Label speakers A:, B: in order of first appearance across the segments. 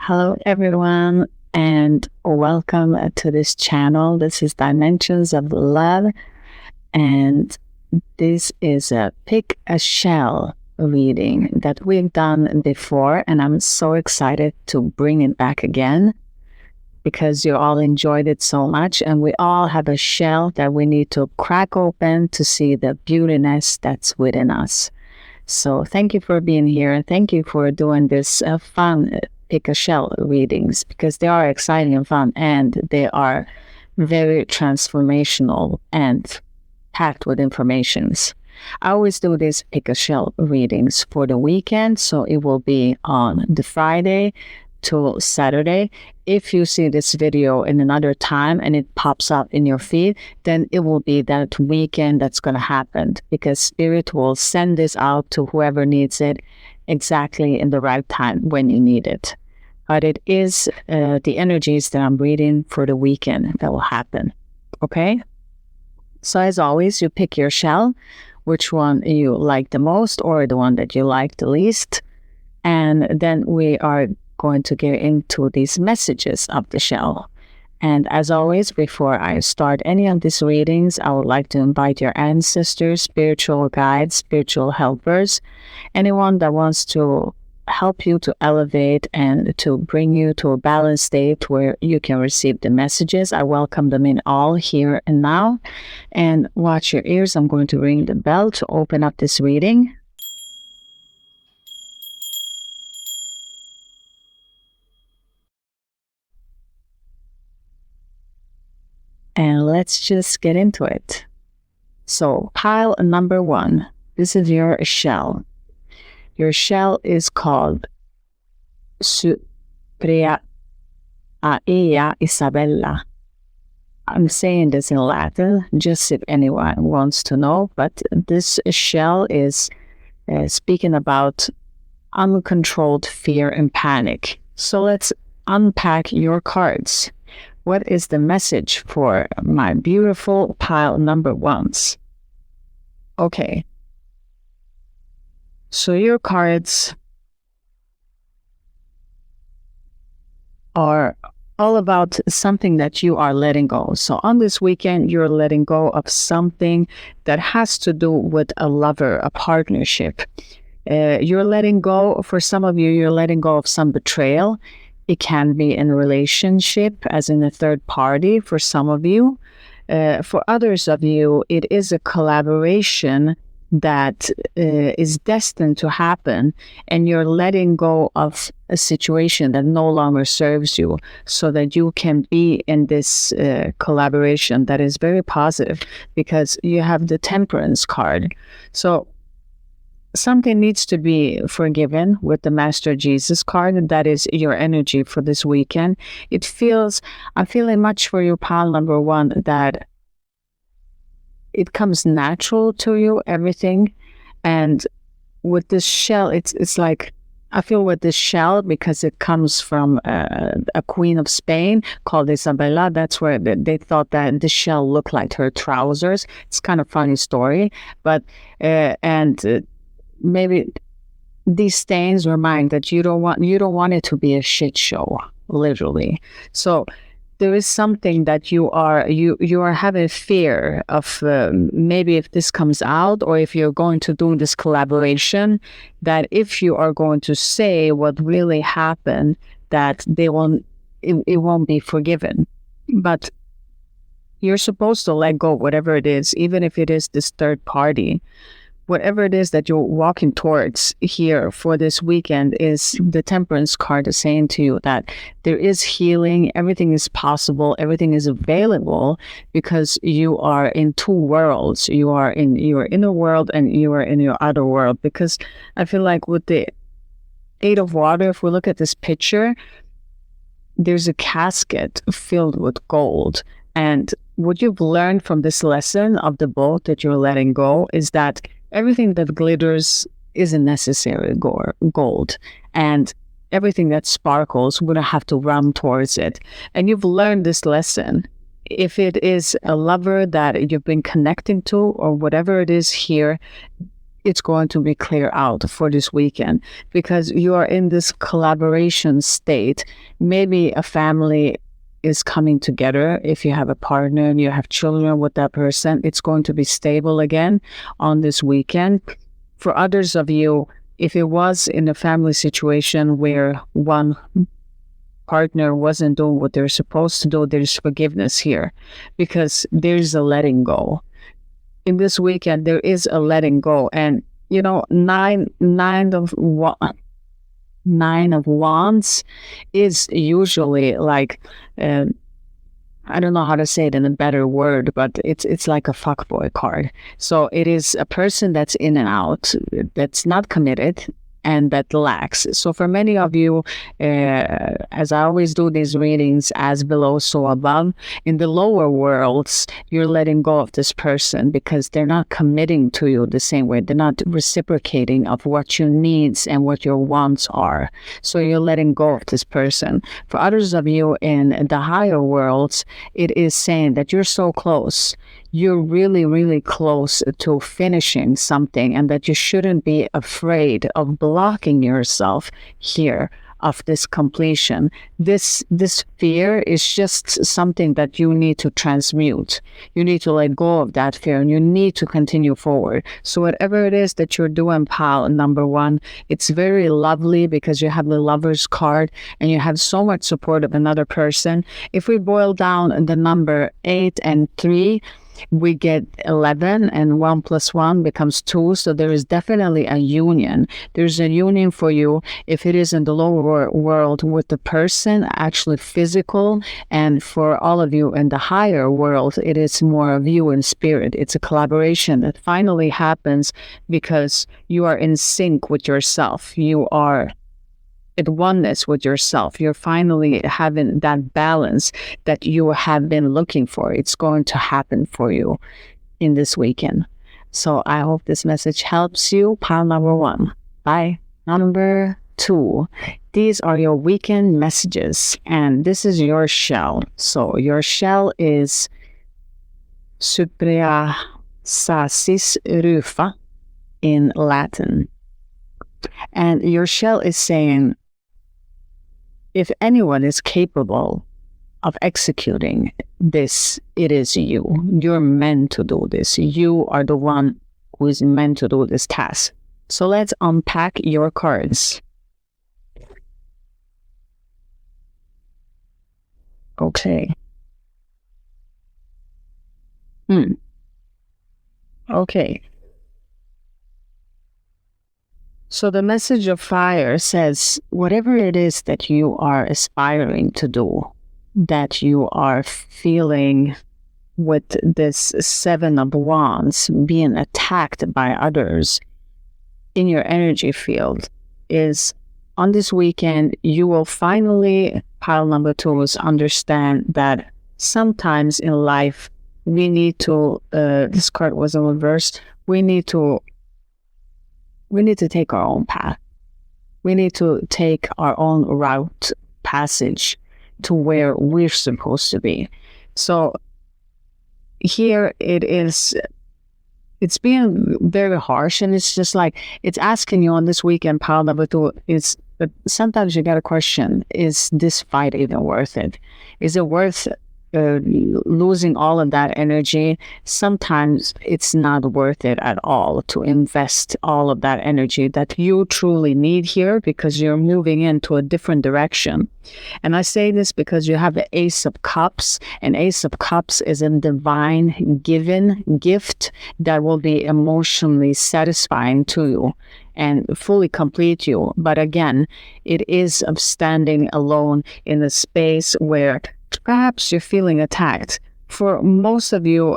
A: Hello, everyone, and welcome to this channel. This is Dimensions of Love, and this is a pick a shell reading that we've done before, and I'm so excited to bring it back again because you all enjoyed it so much, and we all have a shell that we need to crack open to see the beautiness that's within us. So thank you for being here, and thank you for doing this fun pick a shell readings, because they are exciting and fun, and they are very transformational and packed with informations. I always do these pick a shell readings for the weekend, so it will be on the Friday to Saturday. If you see this video in another time and it pops up in your feed, then it will be that weekend that's going to happen, because Spirit will send this out to whoever needs it exactly in the right time when you need it. But it is the energies that I'm reading for the weekend that will happen. Okay? So as always, you pick your shell, which one you like the most or the one that you like the least. And then we are going to get into these messages of the shell. And as always, before I start any of these readings, I would like to invite your ancestors, spiritual guides, spiritual helpers, anyone that wants to help you to elevate and to bring you to a balanced state where you can receive the messages. I welcome them in all here and now. And watch your ears. I'm going to ring the bell to open up this reading. And let's just get into it. So pile number 1, this is your shell. Your shell is called Supria Aea Isabella. I'm saying this in Latin, just if anyone wants to know, but this shell is speaking about uncontrolled fear and panic. So let's unpack your cards. What is the message for my beautiful pile number 1s? Okay. So your cards are all about something that you are letting go. So on this weekend, you're letting go of something that has to do with a lover, a partnership. You're letting go, for some of you, you're letting go of some betrayal. It can be in a relationship, as in a third party for some of you. For others of you, it is a collaboration that is destined to happen, and you're letting go of a situation that no longer serves you so that you can be in this collaboration that is very positive, because you have the Temperance card. So something needs to be forgiven with the Master Jesus card. That is your energy for this weekend. I'm feeling much for your pile number 1 that it comes natural to you, everything. And with this shell, it's like, I feel with this shell, because it comes from a queen of Spain called Isabella. That's where they thought that the shell looked like her trousers. It's kind of funny story, but maybe these stains remind that you don't want it to be a shit show, literally. So there is something that you are having fear of, maybe if this comes out, or if you're going to do this collaboration, that if you are going to say what really happened, that it won't be forgiven. But you're supposed to let go, whatever it is, even if it is this third party. Whatever it is that you're walking towards here for this weekend, is the Temperance card saying to you that there is healing, everything is possible, everything is available, because you are in 2 worlds. You are in your inner world and you are in your outer world. Because I feel like with the 8 of Water, if we look at this picture, there's a casket filled with gold. And what you've learned from this lesson of the boat that you're letting go is that everything that glitters isn't necessarily gold, and everything that sparkles, we don't have to run towards it. And you've learned this lesson. If it is a lover that you've been connecting to, or whatever it is here, it's going to be clear out for this weekend, because you are in this collaboration state. Maybe a family is coming together. If you have a partner and you have children with that person, it's going to be stable again on this weekend. For others of you, if it was in a family situation where one partner wasn't doing what they're supposed to do, there's forgiveness here, because there's a letting go. In this weekend, there is a letting go. And, nine of wands is usually like, I don't know how to say it in a better word, but it's like a fuckboy card. So it is a person that's in and out, that's not committed, and that lacks. So for many of you, as I always do these readings, as below, so above, in the lower worlds, you're letting go of this person because they're not committing to you the same way. They're not reciprocating of what your needs and what your wants are. So you're letting go of this person. For others of you in the higher worlds, it is saying that you're so close. You're really, really close to finishing something, and that you shouldn't be afraid of blocking yourself here of this completion. This fear is just something that you need to transmute. You need to let go of that fear, and you need to continue forward. So whatever it is that you're doing, pal, number one, it's very lovely because you have the Lover's card and you have so much support of another person. If we boil down the number 8 and 3, we get 11, and 1 plus 1 becomes 2. So there is definitely a union. There's a union for you if it is in the lower world with the person, actually physical. And for all of you in the higher world, it is more of you in spirit. It's a collaboration that finally happens because you are in sync with yourself. You are at oneness with yourself. You're finally having that balance that you have been looking for. It's going to happen for you in this weekend. So I hope this message helps you. Pile number 1. Bye. Number 2. These are your weekend messages, and this is your shell. So your shell is Suprea Sasis Rufa in Latin. And your shell is saying, if anyone is capable of executing this, it is you. You're meant to do this. You are the one who is meant to do this task. So let's unpack your cards. Okay. Okay. So the message of fire says, whatever it is that you are aspiring to do, that you are feeling with this 7 of Wands being attacked by others in your energy field, is on this weekend, you will finally, pile number 2, is understand that sometimes in life, we need to, this card was in reverse, we need to take our own path. We need to take our own route, passage to where we're supposed to be. So here it's being very harsh, and it's just like, it's asking you on this weekend, pile number 2, is that sometimes you got to question, is this fight even worth it? Is it worth losing all of that energy? Sometimes it's not worth it at all to invest all of that energy that you truly need here, because you're moving into a different direction. And I say this because you have the Ace of Cups, and Ace of Cups is a divine given gift that will be emotionally satisfying to you and fully complete you. But again, it is of standing alone in a space where perhaps you're feeling attacked. For most of you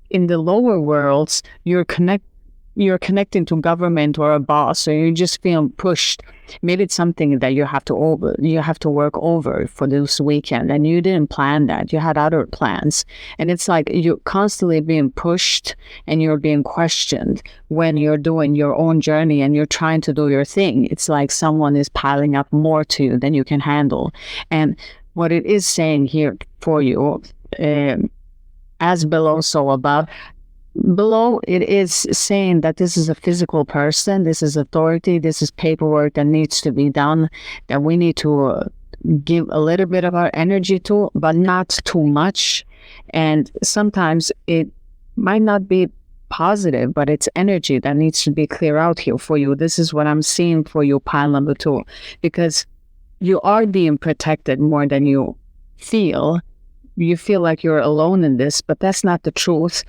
A: in the lower worlds, you're connecting to government or a boss, so you're just feeling pushed. Maybe it's something that you have to work over for this weekend, and you didn't plan that. You had other plans, and it's like you're constantly being pushed and you're being questioned when you're doing your own journey and you're trying to do your thing. It's like someone is piling up more to you than you can handle. And what it is saying here for you, as below, so above, below it is saying that this is a physical person, this is authority, this is paperwork that needs to be done, that we need to give a little bit of our energy to, but not too much. And sometimes it might not be positive, but it's energy that needs to be clear out here for you. This is what I'm seeing for you, pile number 2, because you are being protected more than you feel. You feel like you're alone in this, but that's not the truth.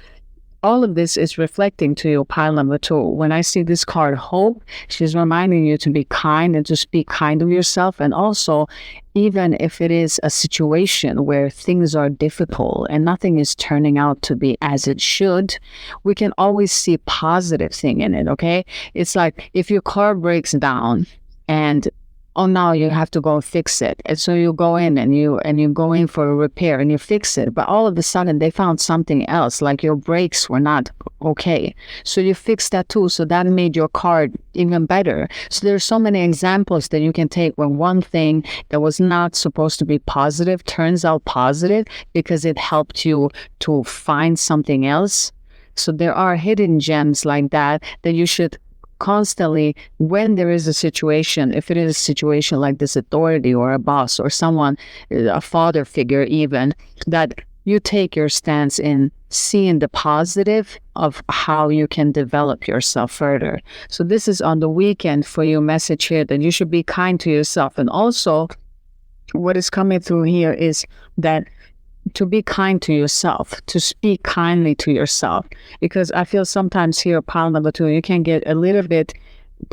A: All of this is reflecting to you, pile number 2. When I see this card, hope, she's reminding you to be kind and to speak kind of yourself. And also, even if it is a situation where things are difficult and nothing is turning out to be as it should, we can always see positive thing in it, okay? It's like if your car breaks down and oh, now you have to go fix it. And so you go in and you go in for a repair and you fix it. But all of a sudden they found something else, like your brakes were not okay. So you fixed that too. So that made your car even better. So there's so many examples that you can take when one thing that was not supposed to be positive turns out positive because it helped you to find something else. So there are hidden gems like that you should constantly, when there is a situation, if it is a situation like this authority or a boss or someone, a father figure even, that you take your stance in seeing the positive of how you can develop yourself further. So this is on the weekend for you, message here that you should be kind to yourself. And also what is coming through here is that to be kind to yourself, to speak kindly to yourself, because I feel sometimes here, pile number 2, you can get a little bit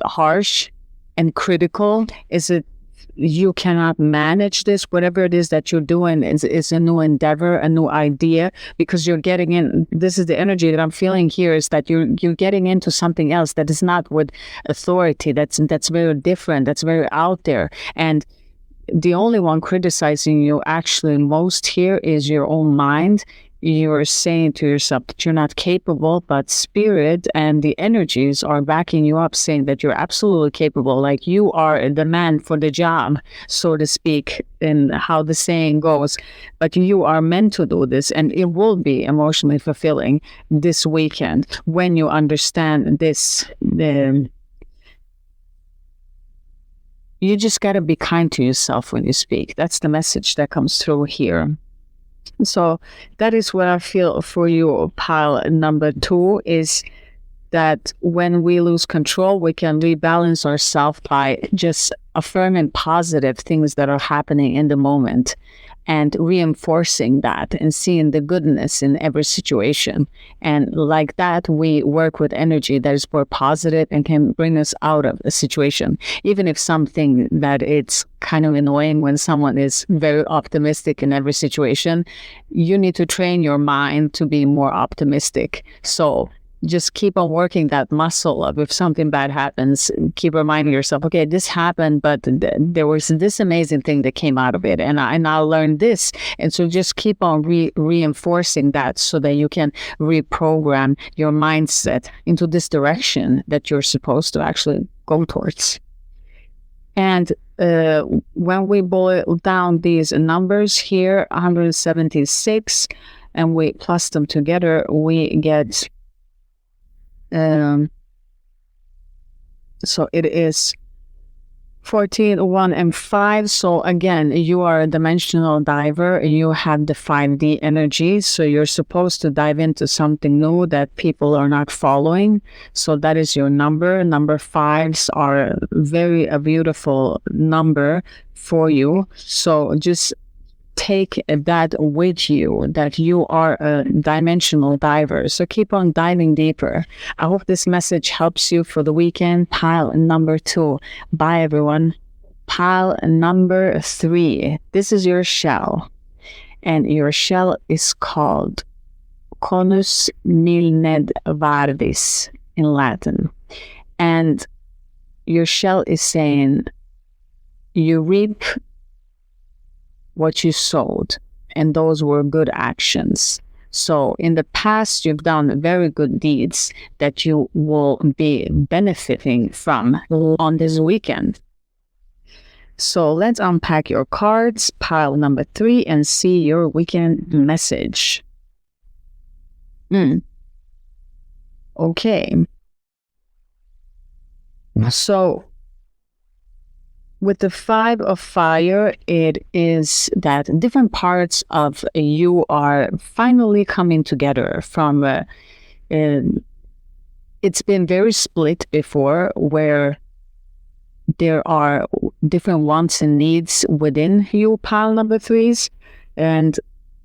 A: harsh and critical. Is it you cannot manage this? Whatever it is that you're doing is a new endeavor, a new idea, because you're getting in. This is the energy that I'm feeling here, is that you're getting into something else that is not with authority. That's very different. That's very out there. And the only one criticizing you actually most here is your own mind. You're saying to yourself that you're not capable, but spirit and the energies are backing you up, saying that you're absolutely capable, like you are the man for the job, so to speak, in how the saying goes. But you are meant to do this, and it will be emotionally fulfilling this weekend when you understand this. You just got to be kind to yourself when you speak. That's the message that comes through here. So that is what I feel for you, pile number 2, is that when we lose control, we can rebalance ourselves by just affirming positive things that are happening in the moment and reinforcing that and seeing the goodness in every situation. And like that, we work with energy that is more positive and can bring us out of a situation. Even if something that it's kind of annoying when someone is very optimistic in every situation, you need to train your mind to be more optimistic. So just keep on working that muscle of, if something bad happens, keep reminding yourself, okay, this happened, but there was this amazing thing that came out of it, and I now learned this. And so just keep on reinforcing that so that you can reprogram your mindset into this direction that you're supposed to actually go towards. And when we boil down these numbers here, 176, and we plus them together, we get so it is 14, 1, and 5. So again, you are a dimensional diver. You have the 5D energy. So you're supposed to dive into something new that people are not following. So that is your number. Number 5s are a beautiful number for you. So just take that with you, that you are a dimensional diver. So keep on diving deeper. I hope this message helps you for the weekend. Pile number 2. Bye, everyone. Pile number 3. This is your shell. And your shell is called Conus Milned Vardis in Latin. And your shell is saying, you reap what you sowed, and those were good actions. So in the past, you've done very good deeds that you will be benefiting from on this weekend. So let's unpack your cards, pile number 3, and see your weekend message. Okay. So with the 5 of fire, it is that different parts of you are finally coming together from it's been very split before, where there are different wants and needs within you, pile number 3s, and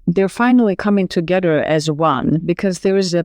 A: they're finally coming together as one, because there is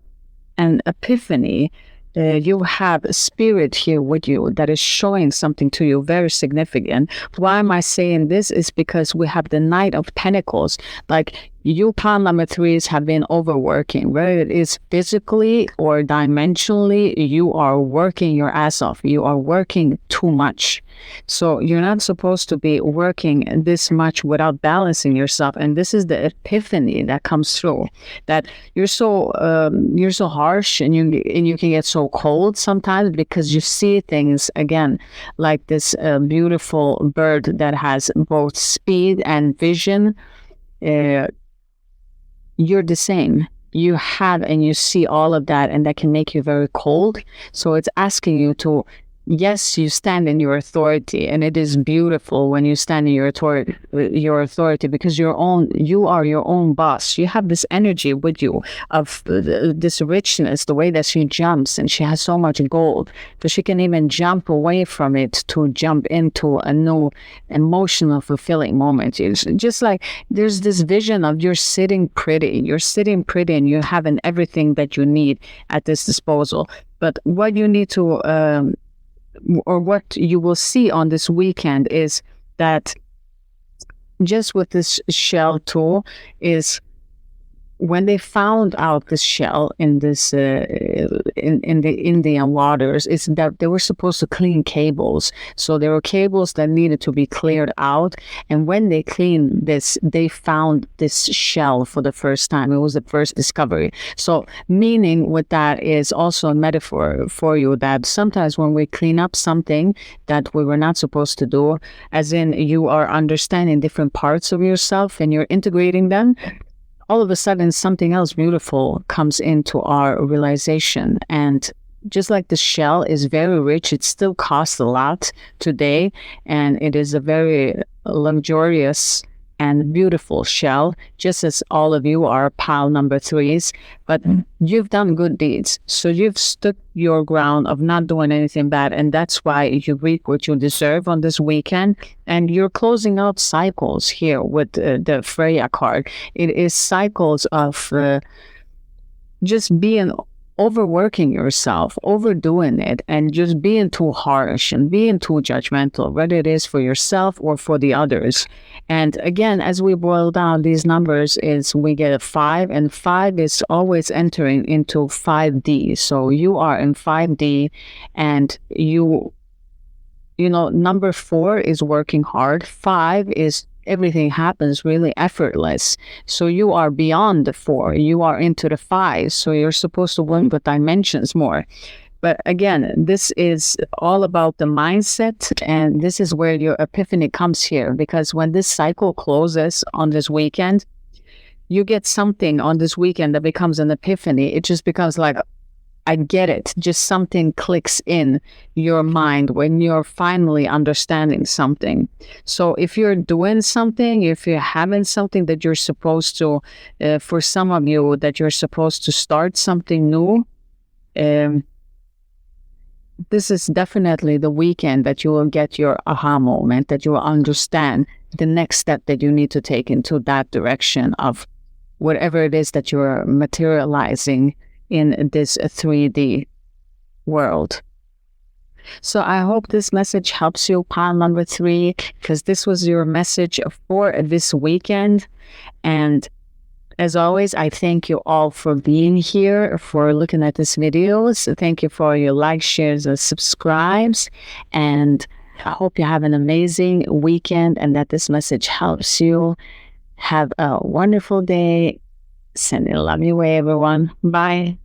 A: an epiphany. You have a spirit here with you that is showing something to you very significant. Why am I saying this? Is because we have the Knight of Pentacles. Like, you pile number 3s have been overworking, whether it is physically or dimensionally. You are working your ass off. You are working too much. So you're not supposed to be working this much without balancing yourself. And this is the epiphany that comes through, that you're so harsh, and you can get so cold sometimes, because you see things again like this beautiful bird that has both speed and vision. You're the same. You have and you see all of that, and that can make you very cold. So it's asking you to, yes, you stand in your authority, and it is beautiful when you stand in your authority, because you are your own boss. You have this energy with you of this richness, the way that she jumps, and she has so much gold, but she can even jump away from it to jump into a new emotional fulfilling moment. It's just like there's this vision of you're sitting pretty, and you're having everything that you need at this disposal. But what you need to or what you will see on this weekend is that just with this shell tool, is when they found out this shell in this in the Indian waters, is that they were supposed to clean cables. So there were cables that needed to be cleared out, and when they cleaned this, they found this shell for the first time. It was the first discovery. So meaning with that is also a metaphor for you, that sometimes when we clean up something that we were not supposed to do, as in you are understanding different parts of yourself and you're integrating them, all of a sudden something else beautiful comes into our realization. And just like the shell is very rich, it still costs a lot today, and it is a very luxurious and beautiful shell, just as all of you are pile number 3s. But you've done good deeds, so you've stood your ground of not doing anything bad, and that's why you reap what you deserve on this weekend. And you're closing out cycles here with the Freya card. It is cycles of just being overworking yourself, overdoing it, and just being too harsh and being too judgmental, whether it is for yourself or for the others. And again, as we boil down these numbers, is we get a 5, and 5 is always entering into 5D. So you are in 5D, and you know, number 4 is working hard. 5 is everything happens really effortless. So you are beyond the 4, you are into the 5. So you're supposed to work with dimensions more. But again, this is all about the mindset, and this is where your epiphany comes here, because when this cycle closes on this weekend, you get something on this weekend that becomes an epiphany. It just becomes like, I get it. Just something clicks in your mind when you're finally understanding something. So if you're doing something, if you're having something that you're supposed to, for some of you, that you're supposed to start something new, this is definitely the weekend that you will get your aha moment, that you will understand the next step that you need to take into that direction of whatever it is that you're materializing in this 3D world. So I hope this message helps you, pile number 3, because this was your message for this weekend. And as always, I thank you all for being here, for looking at this video. So thank you for your likes, shares, and subscribes. And I hope you have an amazing weekend and that this message helps you. Have a wonderful day. Sending love your way, everyone. Bye.